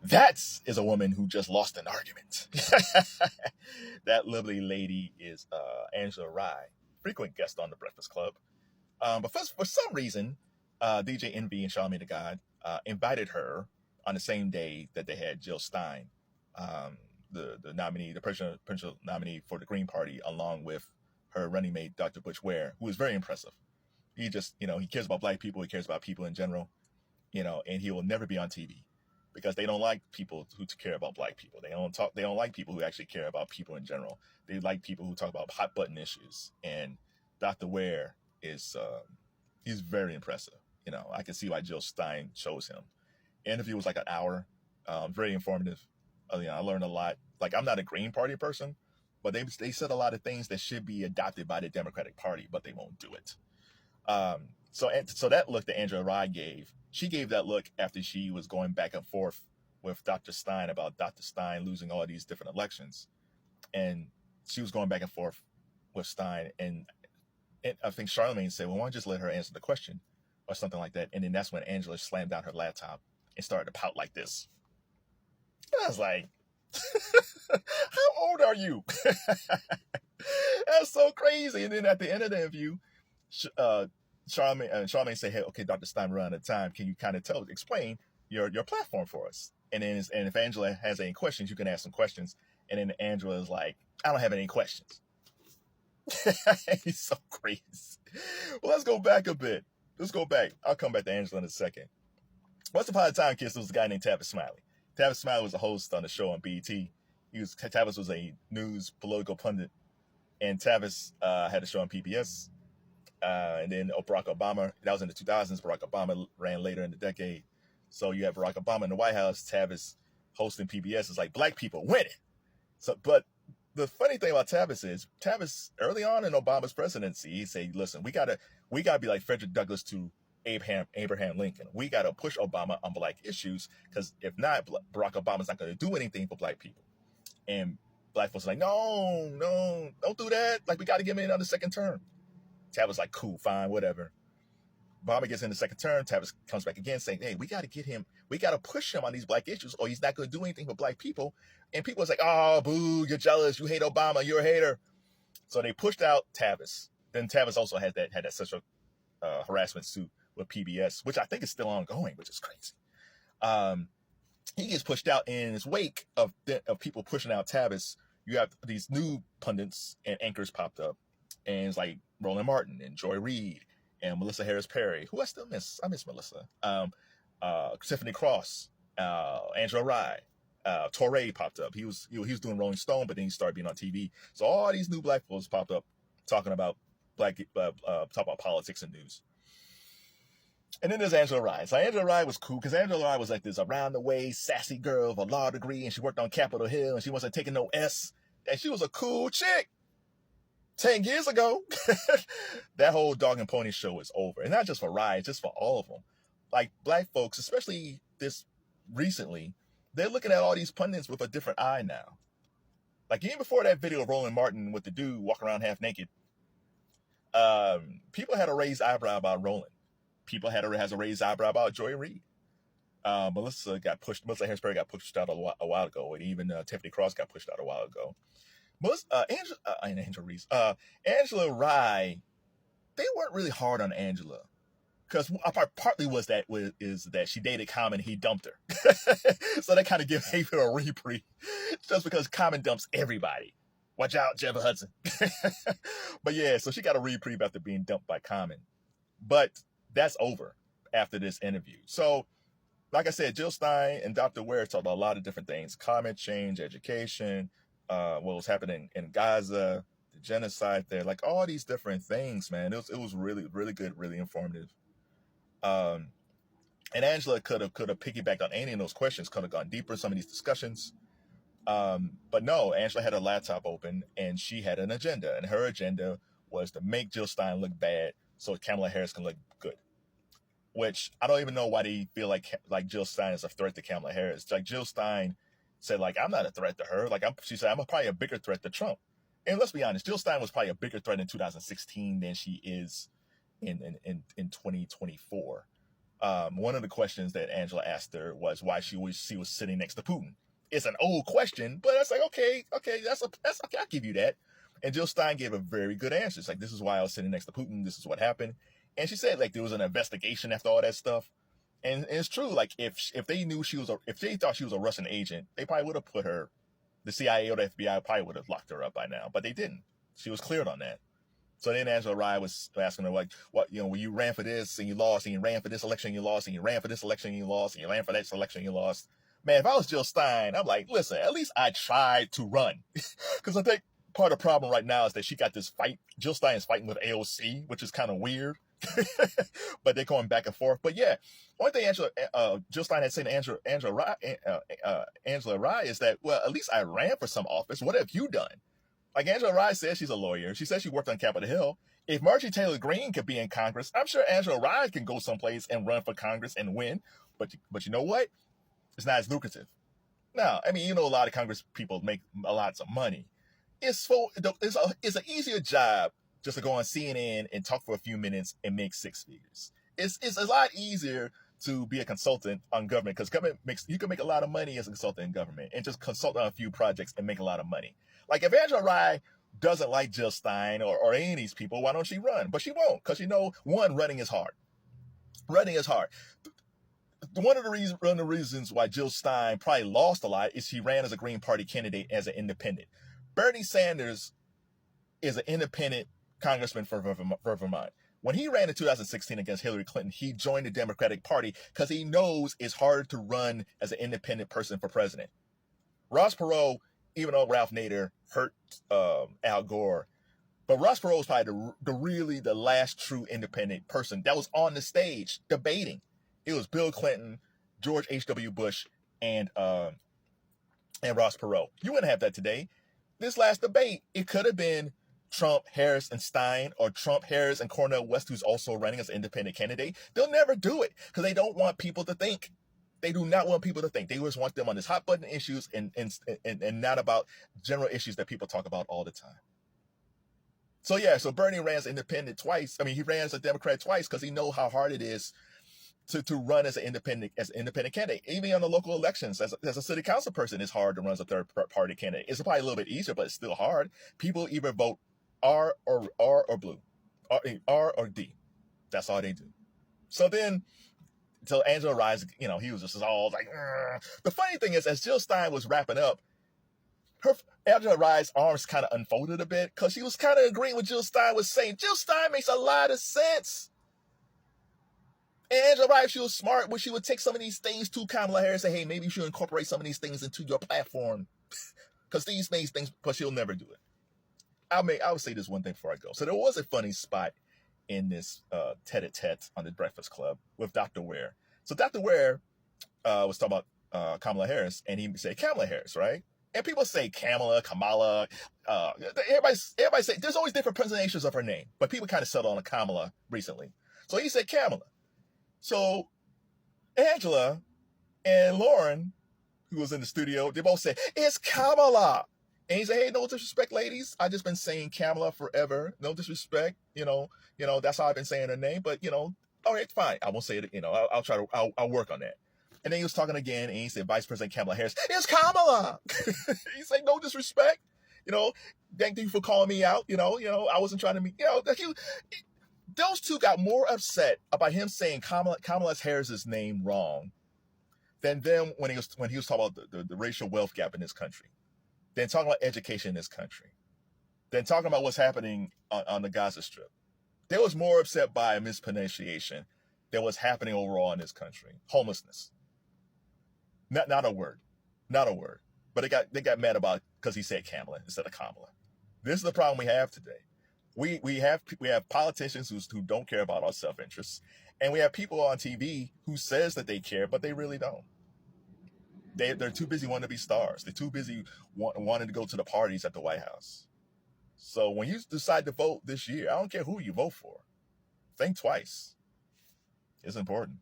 That is a woman who just lost an argument. That lovely lady is Angela Rye, frequent guest on the Breakfast Club. But first, for some reason, DJ Envy and Charlamagne the God invited her on the same day that they had Jill Stein, the nominee, the presidential nominee for the Green Party, along with her running mate, Dr. Butch Ware, who is very impressive. He just, he cares about black people. He cares about people in general, and he will never be on TV because they don't like people who care about black people. They don't like people who actually care about people in general. They like people who talk about hot button issues. And Dr. Ware is, he's very impressive. I can see why Jill Stein chose him. The interview was like an hour, very informative. I learned a lot. Like, I'm not a Green Party person, but they said a lot of things that should be adopted by the Democratic Party, but they won't do it. So that look that Angela Rye gave, she gave that look after she was going back and forth with Dr. Stein about Dr. Stein losing all these different elections. And she was going back and forth with Stein. And I think Charlamagne said, well, why don't you just let her answer the question or something like that? And then that's when Angela slammed down her laptop and started to pout like this. And I was like, how old are you? That's so crazy. And then at the end of the interview, Charlamagne said, hey, okay, Dr. Stein, we're out of time. Can you kind of explain your platform for us? And if Angela has any questions, you can ask some questions. And then Angela is like, I don't have any questions. He's so crazy. Well, let's go back a bit. Let's go back. I'll come back to Angela in a second. Once upon a time, kids, there was a guy named Tavis Smiley. Tavis Smiley was a host on the show on BET. Tavis was a news political pundit. And Tavis had a show on PBS. And then Barack Obama, that was in the 2000s. Barack Obama ran later in the decade. So you have Barack Obama in the White House, Tavis hosting PBS. It's like black people winning. But the funny thing about Tavis is, Tavis early on in Obama's presidency, he said, listen, we gotta be like Frederick Douglass to Abraham Lincoln. We gotta push Obama on black issues, because if not, Barack Obama's not gonna do anything for black people. And black folks are like, no, don't do that. Like, we gotta give him another second term. Tavis like, cool, fine, whatever. Obama gets in the second term. Tavis comes back again saying, hey, we got to push him on these black issues, or he's not going to do anything for black people. And people was like, oh, boo, you're jealous. You hate Obama. You're a hater. So they pushed out Tavis. Then Tavis also had that sexual harassment suit with PBS, which I think is still ongoing, which is crazy. He gets pushed out. In his wake of people pushing out Tavis, you have these new pundits and anchors popped up. And it's like Roland Martin and Joy Reid and Melissa Harris Perry, who I still miss. I miss Melissa. Tiffany Cross, Angela Rye, Torre popped up. He was doing Rolling Stone, but then he started being on TV. So all these new black folks popped up talking about talking about politics and news. And then there's Angela Rye. So Angela Rye was cool because Angela Rye was like this around the way sassy girl with a law degree, and she worked on Capitol Hill, and she wasn't taking no S, and she was a cool chick. 10 years ago, that whole dog and pony show is over. And not just for Rye, just for all of them. Like, black folks, especially this recently, they're looking at all these pundits with a different eye now. Like, even before that video of Roland Martin with the dude walking around half naked, people had a raised eyebrow about Roland. People has a raised eyebrow about Joy Reid. Melissa Harris Perry got pushed out a while ago, and even Tiffany Cross got pushed out a while ago. Angela Rye, they weren't really hard on Angela, because partly is that she dated Common and he dumped her, so that kind of gave her a reprieve, just because Common dumps everybody. Watch out, Jebba Hudson. But yeah, so she got a reprieve after being dumped by Common, but that's over after this interview. So, like I said, Jill Stein and Dr. Ware talked about a lot of different things: climate change, education. What was happening in Gaza, the genocide there, like all these different things, man. It was really, really good, really informative. And Angela could have piggybacked on any of those questions, could have gone deeper in some of these discussions. But no, Angela had her laptop open and she had an agenda, and her agenda was to make Jill Stein look bad so Kamala Harris can look good. Which I don't even know why they feel like Jill Stein is a threat to Kamala Harris. Like, Jill Stein said, like, I'm not a threat to her. Like, she said, I'm probably a bigger threat to Trump. And let's be honest, Jill Stein was probably a bigger threat in 2016 than she is in 2024. one of the questions that Angela asked her was why she was sitting next to Putin. It's an old question, but it's like, okay, that's okay, I'll give you that. And Jill Stein gave a very good answer. It's like, this is why I was sitting next to Putin. This is what happened. And she said, like, there was an investigation after all that stuff. And it's true. Like, if they knew if they thought she was a Russian agent, they probably would have put her, the CIA or the FBI probably would have locked her up by now. But they didn't. She was cleared on that. So then Angela Rye was asking her, like, what, when you ran for this and you lost, and you ran for this election and you lost, and you ran for this election and you lost, and you ran for that election and you lost. Man, if I was Jill Stein, I'm like, listen, at least I tried to run. Because I think part of the problem right now is that she got this fight. Jill Stein is fighting with AOC, which is kind of weird. But they're going back and forth. But yeah, one thing Jill Stein had said to Angela Rye is that, well, at least I ran for some office. What have you done? Like Angela Rye says, she's a lawyer. She says she worked on Capitol Hill. If Marjorie Taylor Greene could be in Congress, I'm sure Angela Rye can go someplace and run for Congress and win. But you know what? It's not as lucrative. Now, I mean, a lot of Congress people make lots of money. It's an easier job just to go on CNN and talk for a few minutes and make six figures. It's a lot easier to be a consultant on government, because you can make a lot of money as a consultant in government and just consult on a few projects and make a lot of money. Like if Angela Rye doesn't like Jill Stein or any of these people, why don't she run? But she won't, because one, running is hard. Running is hard. One of the reasons why Jill Stein probably lost a lot is she ran as a Green Party candidate as an independent. Bernie Sanders is an independent congressman for Vermont. When he ran in 2016 against Hillary Clinton, he joined the Democratic Party because he knows it's hard to run as an independent person for president. Ross Perot, even though Ralph Nader hurt Al Gore, but Ross Perot was probably the last true independent person that was on the stage debating. It was Bill Clinton, George H.W. Bush, and Ross Perot. You wouldn't have that today. This last debate, it could have been Trump, Harris, and Stein, or Trump, Harris, and Cornel West, who's also running as an independent candidate. They'll never do it because they don't want people to think. They do not want people to think. They just want them on this hot button issues and not about general issues that people talk about all the time. So yeah, so Bernie ran as independent twice. I mean, he ran as a Democrat twice because he knows how hard it is to run as an independent candidate. Even on the local elections, as a city council person, it's hard to run as a third party candidate. It's probably a little bit easier, but it's still hard. People either vote R or blue, R or D. That's all they do. So then, until Angela Rye, he was just all like, Ugh. The funny thing is, as Jill Stein was wrapping up, Angela Rye's arms kind of unfolded a bit because she was kind of agreeing with Jill Stein was saying. Jill Stein makes a lot of sense. And Angela Rye, if she was smart, she would take some of these things to Kamala Harris and say, hey, maybe you should incorporate some of these things into your platform. Because these things, but she'll never do it. I'll say this one thing before I go. So there was a funny spot in this tete-a-tete on the Breakfast Club with Dr. Ware. So Dr. Ware was talking about Kamala Harris, and he said Kamala Harris, right? And people say Kamala. Everybody say, there's always different pronunciations of her name, but people kind of settled on Kamala recently. So he said Kamala. So Angela and Lauren, who was in the studio, they both said, it's Kamala. And he said, hey, no disrespect, ladies. I just been saying Kamala forever. No disrespect. That's how I've been saying her name. But, all right, fine. I won't say it. I'll work on that. And then he was talking again, and he said, Vice President Kamala Harris, it's Kamala. He said, no disrespect. Thank you for calling me out. I wasn't trying to be, those two got more upset about him saying Kamala Harris's name wrong than them when he was talking about the racial wealth gap in this country, then talking about education in this country, then talking about what's happening on the Gaza Strip. They was more upset by a mispronunciation than what's happening overall in this country. Homelessness. Not a word. But they got mad about it because he said Kamala instead of Kamala. This is the problem we have today. We have politicians who don't care about our self-interests, and we have people on TV who says that they care, but they really don't. They're too busy wanting to be stars. They're too busy wanting to go to the parties at the White House. So when you decide to vote this year, I don't care who you vote for. Think twice. It's important.